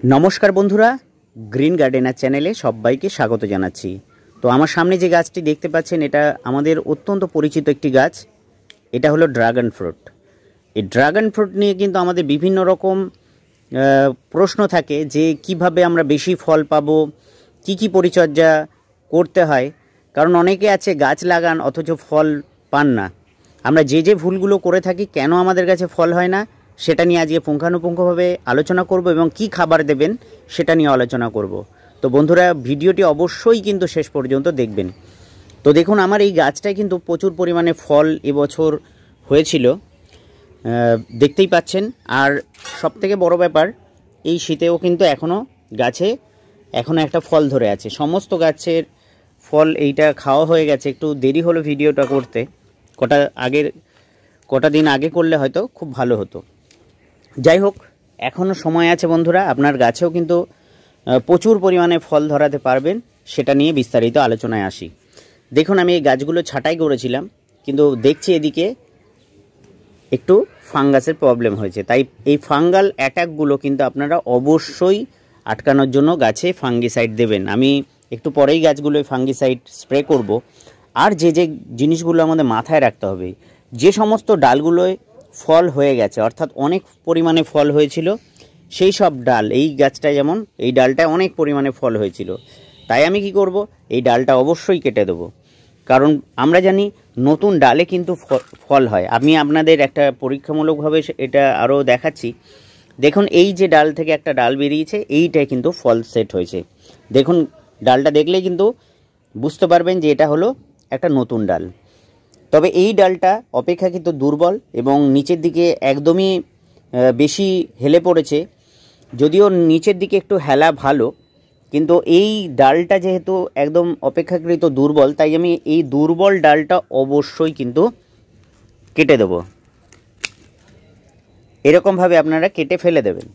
নমস্কার বন্ধুরা, green gardener চ্যানেলে সবাইকে স্বাগত জানাচ্ছি। তো আমার সামনে যে গাছটি দেখতে পাচ্ছেন, এটা আমাদের অত্যন্ত পরিচিত একটি গাছ। এটা হলো ড্রাগন ফ্রুট। এই ড্রাগন ফ্রুট নিয়ে কিন্তু আমাদের বিভিন্ন রকম প্রশ্ন থাকে যে কিভাবে আমরা বেশি ফল পাবো, কি পরিচর্যা করতে হয়। কারণ অনেকে আছে গাছ লাগান অথচ ফল পান না। আমরা যে ভুলগুলো করে থাকি, কেন আমাদের কাছে ফল হয় না, সেটা নিয়ে আজকে পুঙ্খানুপুঙ্খভাবে আলোচনা করব এবং কি খাবার দেবেন সেটা নিয়ে আলোচনা করব। তো বন্ধুরা, ভিডিওটি অবশ্যই কিন্তু শেষ পর্যন্ত দেখবেন। তো দেখুন, আমার এই গাছটায় কিন্তু প্রচুর পরিমাণে ফল এবছর হয়েছিল, দেখতেই পাচ্ছেন। আর সবথেকে বড় ব্যাপার, এই শীতেও কিন্তু গাছে এখনও একটা ফল ধরে আছে। সমস্ত গাছের ফল এইটা খাওয়া হয়ে গেছে। একটু দেরি হলো ভিডিওটা করতে, কটা দিন আগে করলে হয়তো খুব ভালো হতো। যাই হোক, এখনও সময় আছে বন্ধুরা, আপনার গাছেও কিন্তু প্রচুর পরিমাণে ফল ধরাতে পারবেন। সেটা নিয়ে বিস্তারিত আলোচনায় আসি। দেখুন, আমি এই গাছগুলো ছাঁটাই করেছিলাম, কিন্তু দেখছি এদিকে একটু ফাঙ্গাসের প্রবলেম হয়েছে। তাই এই ফাঙ্গাল অ্যাটাকগুলো কিন্তু আপনারা অবশ্যই আটকানোর জন্য গাছে ফাঙ্গিসাইড দেবেন। আমি একটু পরেই গাছগুলোয় ফাঙ্গিসাইড স্প্রে করব। আর যে জিনিসগুলো আমাদের মাথায় রাখতে হবে, যে সমস্ত ডালগুলোয় ফল হয়ে গেছে, অর্থাৎ অনেক পরিমাণে ফল হয়েছিল, সেই সব ডাল, এই গাছটায় যেমন এই ডালটায় অনেক পরিমাণে ফল হয়েছিল, তাই আমি কি করব, এই ডালটা অবশ্যই কেটে দেবো। কারণ আমরা জানি নতুন ডালে কিন্তু ফল হয়। আমি আপনাদের একটা পরীক্ষামূলকভাবে এটা আরও দেখাচ্ছি। দেখুন, এই যে ডাল থেকে একটা ডাল বেরিয়েছে, এইটাই কিন্তু ফল সেট হয়েছে। দেখুন, ডালটা দেখলেই কিন্তু বুঝতে পারবেন যে এটা হলো একটা নতুন ডাল। তবে এই ডালটা অপেক্ষাকৃত দুর্বল এবং নিচের দিকে একদমই বেশি হেলে পড়েছে। যদিও নিচের দিকে একটু হেলা ভালো, কিন্তু এই ডালটা যেহেতু একদম অপেক্ষাকৃত দুর্বল, তাই আমি এই দুর্বল ডালটা অবশ্যই কিন্তু কেটে দেব। এরকমভাবে আপনারা কেটে ফেলে দেবেন।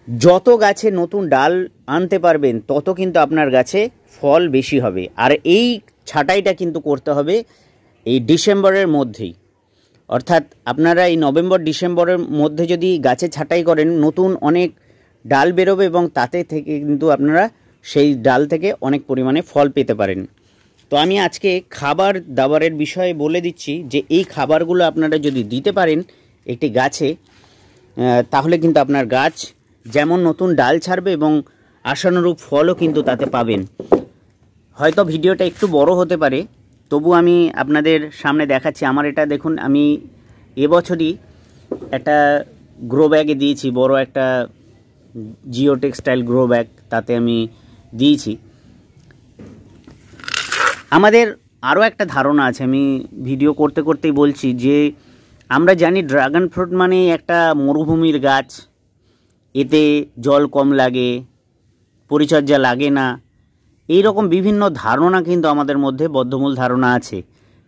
যত গাছে নতুন ডাল আনতে পারবেন, তত কিন্তু আপনার গাছে ফল বেশি হবে। আর এই ছাঁটাইটা কিন্তু করতে হবে এই ডিসেম্বরের মধ্যেই। অর্থাৎ আপনারা এই নভেম্বর ডিসেম্বরের মধ্যে যদি গাছে ছাঁটাই করেন, নতুন অনেক ডাল বেরোবে এবং তাতে থেকে কিন্তু আপনারা সেই ডাল থেকে অনেক পরিমাণে ফল পেতে পারেন। তো আমি আজকে খাবার দাবারের বিষয়ে বলে দিচ্ছি যে এই খাবারগুলো আপনারা যদি দিতে পারেন একটি গাছে, তাহলে কিন্তু আপনার গাছ যেমন নতুন ডাল ছাড়বে এবং আশানুরূপ ফলও কিন্তু তাতে পাবেন। হয়তো ভিডিওটা একটু বড় হতে পারে, তবু আমি আপনাদের সামনে দেখাচ্ছি। আমার এটা দেখুন, আমি এবছরই একটা গ্রো ব্যাগে দিয়েছি, বড় একটা জিও টেক্সটাইল গ্রো ব্যাগ, তাতে আমি দিয়েছি। আমাদের আরও একটা ধারণা আছে, আমি ভিডিও করতে করতেই বলছি, যে আমরা জানি ড্রাগন ফ্রুট মানে একটা মরুভূমির গাছ, এতে জল কম লাগে, পরিচর্যা লাগে না, এই রকম বিভিন্ন ধারণা কিন্তু আমাদের মধ্যে বদ্ধমূল ধারণা আছে।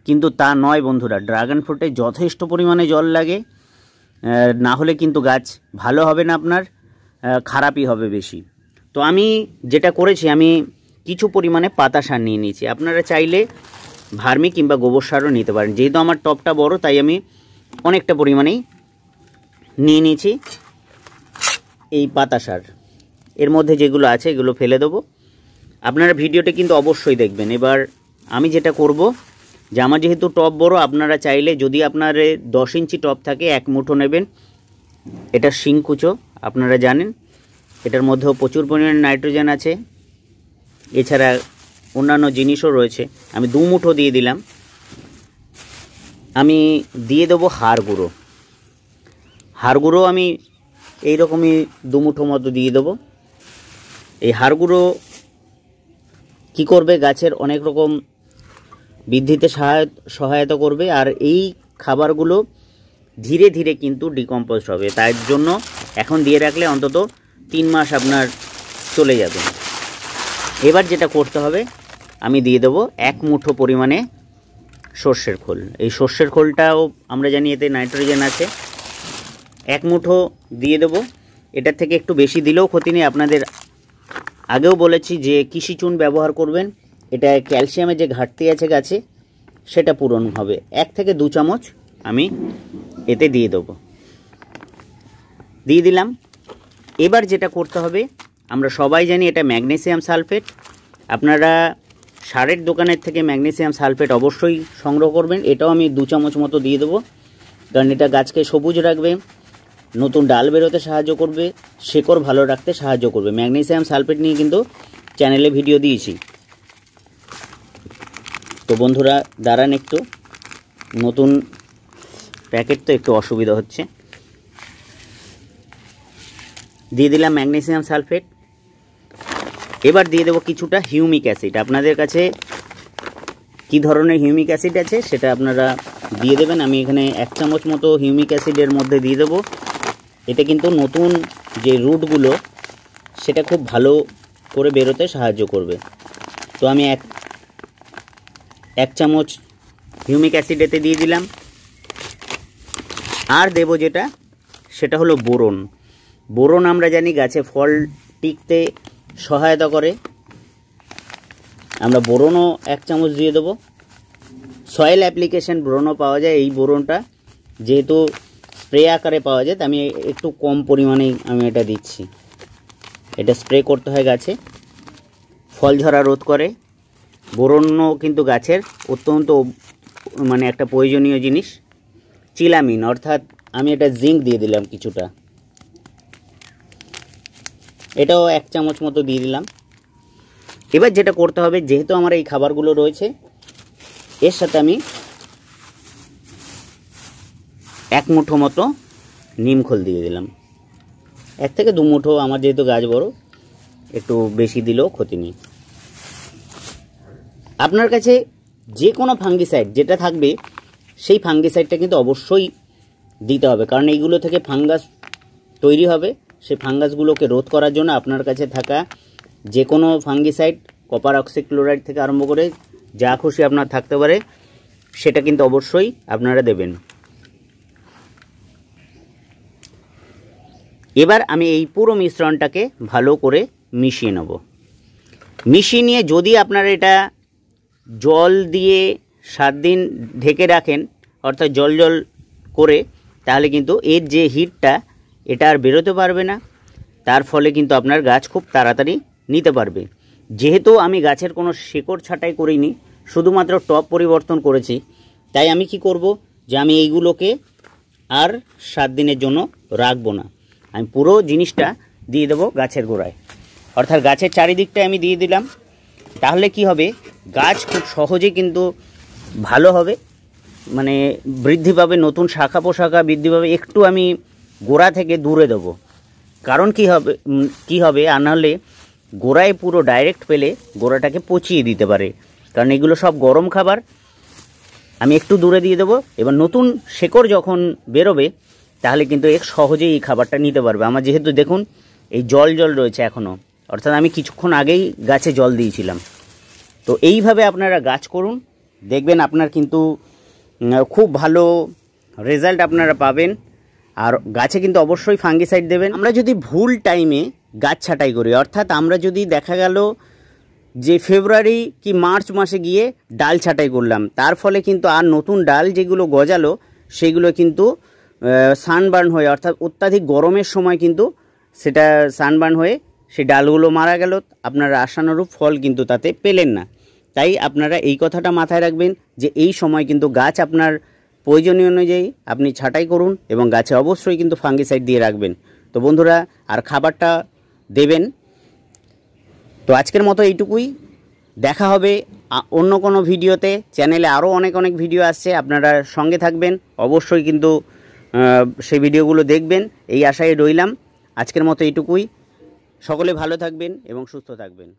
কিন্তু তা নয় বন্ধুরা, ড্রাগন ফ্রুটে যথেষ্ট পরিমাণে জল লাগে, না হলে কিন্তু গাছ ভালো হবে না, আপনার খারাপই হবে বেশি। তো আমি যেটা করেছি, আমি কিছু পরিমাণে পাতা সার নিয়ে নিয়েছি। আপনারা চাইলে ভার্মি কিংবা গোবর সারও নিতে পারেন। যেহেতু আমার টবটা বড়, তাই আমি অনেকটা পরিমাণেই নিয়ে নিয়েছি এই পাতা সার। এর মধ্যে যেগুলো আছে এগুলো ফেলে দেবো। আপনারা ভিডিওটা কিন্তু অবশ্যই দেখবেন। এবার আমি যেটা করব, যে আমার যেহেতু টব বড়, আপনারা চাইলে, যদি আপনার 10 ইঞ্চি টব থাকে, 1 মুঠো নেবেন। এটা শিংকুচো, আপনারা জানেন এটার মধ্যেও প্রচুর পরিমাণে নাইট্রোজেন আছে, এছাড়া অন্যান্য জিনিসও রয়েছে। আমি 2 মুঠো দিয়ে দিলাম। আমি দিয়ে দেবো হাড় গুঁড়ো। হাড় গুঁড়ো আমি এইরকমই 2 মুঠো মতো দিয়ে দেবো। এই হাড় গুঁড়ো কী করবে, গাছের অনেক রকম বৃদ্ধিতে সহায়তা করবে। আর এই খাবারগুলো ধীরে ধীরে কিন্তু ডিকম্পোজ হবে, তাই জন্য এখন দিয়ে রাখলে অন্তত 3 মাস আপনার চলে যাবে। এবার যেটা করতে হবে, আমি দিয়ে দেবো 1 মুঠো পরিমাণে সর্ষের খোল। এই সর্ষের খোলটাও আমরা জানি এতে নাইট্রোজেন আছে। 1 মুঠো দিয়ে দেবো। এটার থেকে একটু বেশি দিলেও ক্ষতি নেই। আপনাদের আগেও বলেছি যে কৃষি চুন ব্যবহার করবেন, এটা ক্যালসিয়ামের যে ঘাটতি আছে গাছে, সেটা পূরণ হবে। 1 থেকে 2 চামচ আমি এতে দিয়ে দেবো। দিয়ে দিলাম। এবার যেটা করতে হবে, আমরা সবাই জানি এটা ম্যাগনেসিয়াম সালফেট। আপনারা সারের দোকানের থেকে ম্যাগনেসিয়াম সালফেট অবশ্যই সংগ্রহ করবেন। এটাও আমি 2 চামচ মতো দিয়ে দেবো, কারণ এটা গাছকে সবুজ রাখবে, নতুন ডাল বেরোতে সাহায্য করবে, শেকড় ভালো রাখতে সাহায্য করবে। ম্যাগনেসিয়াম সালফেট নিয়ে কিন্তু চ্যানেলে ভিডিও দিয়েছি। তো বন্ধুরা দাঁড়ান একটু, নতুন প্যাকেট তো একটু অসুবিধা হচ্ছে। দিয়ে দিলাম ম্যাগনেসিয়াম সালফেট। এবার দিয়ে দেবো কিছুটা হিউমিক অ্যাসিড। আপনাদের কাছে কি ধরনের হিউমিক অ্যাসিড আছে সেটা আপনারা দিয়ে দেবেন। আমি এখানে 1 চামচ মতো হিউমিক অ্যাসিডের মধ্যে দিয়ে দেবো। এটা কিন্তু নতুন যে রুটগুলো সেটা খুব ভালো করে বেরোতে সাহায্য করবে। তো আমি এক চামচ হিউমিক অ্যাসিড এতে দিয়ে দিলাম। আর দেব যেটা, সেটা হলো বোরন। বোরন আমরা জানি গাছে ফল টিকতে সহায়তা করে। আমরা বোরনও 1 চামচ দিয়ে দেবো। সয়েল অ্যাপ্লিকেশন বোরনও পাওয়া যায়। এই বোরনটা যেহেতু স্প্রে আকারে পাওয়া যায়, আমি একটু কম পরিমাণেই আমি এটা দিচ্ছি। এটা স্প্রে করতে হয় গাছে, ফল ঝরা রোধ করে। বোরনও কিন্তু গাছের অত্যন্ত মানে একটা প্রয়োজনীয় জিনিস। চিলামিন অর্থাৎ আমি এটা জিঙ্ক দিয়ে দিলাম কিছুটা, এটাও 1 চামচ মতো দিয়ে দিলাম। এবার যেটা করতে হবে, যেহেতু আমার এই খাবারগুলো রয়েছে, এর সাথে আমি 1 মুঠো মতো নিমখোল দিয়ে দিলাম। 1 থেকে 2 মুঠো, আমার যেহেতু গাছ বড় একটু বেশি দিলেও ক্ষতি নেই। আপনার কাছে যে কোনো ফাঙ্গিসাইড যেটা থাকবে সেই ফাঙ্গিসাইডটা কিন্তু অবশ্যই দিতে হবে, কারণ এইগুলো থেকে ফাঙ্গাস তৈরি হবে। সেই ফাঙ্গাসগুলোকে রোধ করার জন্য আপনার কাছে থাকা যে কোনো ফাঙ্গিসাইড, কপার অক্সিক্লোরাইড থেকে আরম্ভ করে যা খুশি আপনার থাকতে পারে, সেটা কিন্তু অবশ্যই আপনারা দেবেন। এবার আমি এই পুরো মিশ্রণটাকে ভালো করে মিশিয়ে নেব। মিশিয়ে নিয়ে যদি আপনারা এটা জল দিয়ে 7 দিন ঢেকে রাখেন, অর্থাৎ জল জল করে, তাহলে কিন্তু এর যে হিটটা এটা আর বেরোতে পারবে না। তার ফলে কিন্তু আপনার গাছ খুব তাড়াতাড়ি নিতে পারবে। যেহেতু আমি গাছের কোনো শেকড় ছাঁটাই করিনি, শুধুমাত্র টব পরিবর্তন করেছি, তাই আমি কি করব, যে আমি এইগুলোকে আর 7 দিনের জন্য রাখবো না। আমি পুরো জিনিসটা দিয়ে দেবো গাছের গোড়ায়, অর্থাৎ গাছের চারিদিকটায় আমি দিয়ে দিলাম। তাহলে কি হবে, গাছ খুব সহজেই কিন্তু ভালো হবে, মানে বৃদ্ধি পাবে, নতুন শাখা পোশাখা বৃদ্ধি পাবে। একটু আমি গোড়া থেকে দূরে দেবো, কারণ কি হবে আর নাহলে গোড়ায় পুরো ডাইরেক্ট পেলে গোড়াটাকে পচিয়ে দিতে পারে, কারণ এগুলো সব গরম খাবার। আমি একটু দূরে দিয়ে দেবো। এবার নতুন শেকড় যখন বেরোবে, তাহলে কিন্তু এক সহজেই এই খাবারটা নিতে পারবে। আমার যেহেতু দেখুন এই জল জল রয়েছে এখনও, অর্থাৎ আমি কিছুক্ষণ আগেই গাছে জল দিয়েছিলাম। তো এইভাবে আপনারা গাছ করুন, দেখবেন আপনার কিন্তু খুব ভালো রেজাল্ট আপনারা পাবেন। আর গাছে কিন্তু অবশ্যই ফাঙ্গিসাইড দেবেন। আমরা যদি ভুল টাইমে গাছ ছাঁটাই করি, অর্থাৎ আমরা যদি দেখা গেল যে ফেব্রুয়ারি কি মার্চ মাসে গিয়ে ডাল ছাঁটাই করলাম, তার ফলে কিন্তু আর নতুন ডাল যেগুলো গজালো সেগুলো কিন্তু সানবার্ন হয়ে, অর্থাৎ অত্যাধিক গরমের সময় কিন্তু সেটা সানবার্ন হয়ে সেই ডালগুলো মারা গেল, আপনারা আশানুরূপ ফল কিন্তু তাতে পেলেন না। তাই আপনারা এই কথাটা মাথায় রাখবেন যে এই সময় কিন্তু গাছ আপনার প্রয়োজনীয় অনুযায়ী আপনি ছাঁটাই করুন এবং গাছে অবশ্যই কিন্তু ফাঙ্গিসাইড দিয়ে রাখবেন। তো বন্ধুরা, আর খাবারটা দেবেন। তো আজকের মতো এইটুকুই, দেখা হবে অন্য কোনো ভিডিওতে। চ্যানেলে আরও অনেক ভিডিও আসছে, আপনারা সঙ্গে থাকবেন অবশ্যই, কিন্তু সেই ভিডিওগুলো দেখবেন এই আশায় রইলাম। আজকের মতো এইটুকুই, সকলে ভালো থাকবেন এবং সুস্থ থাকবেন।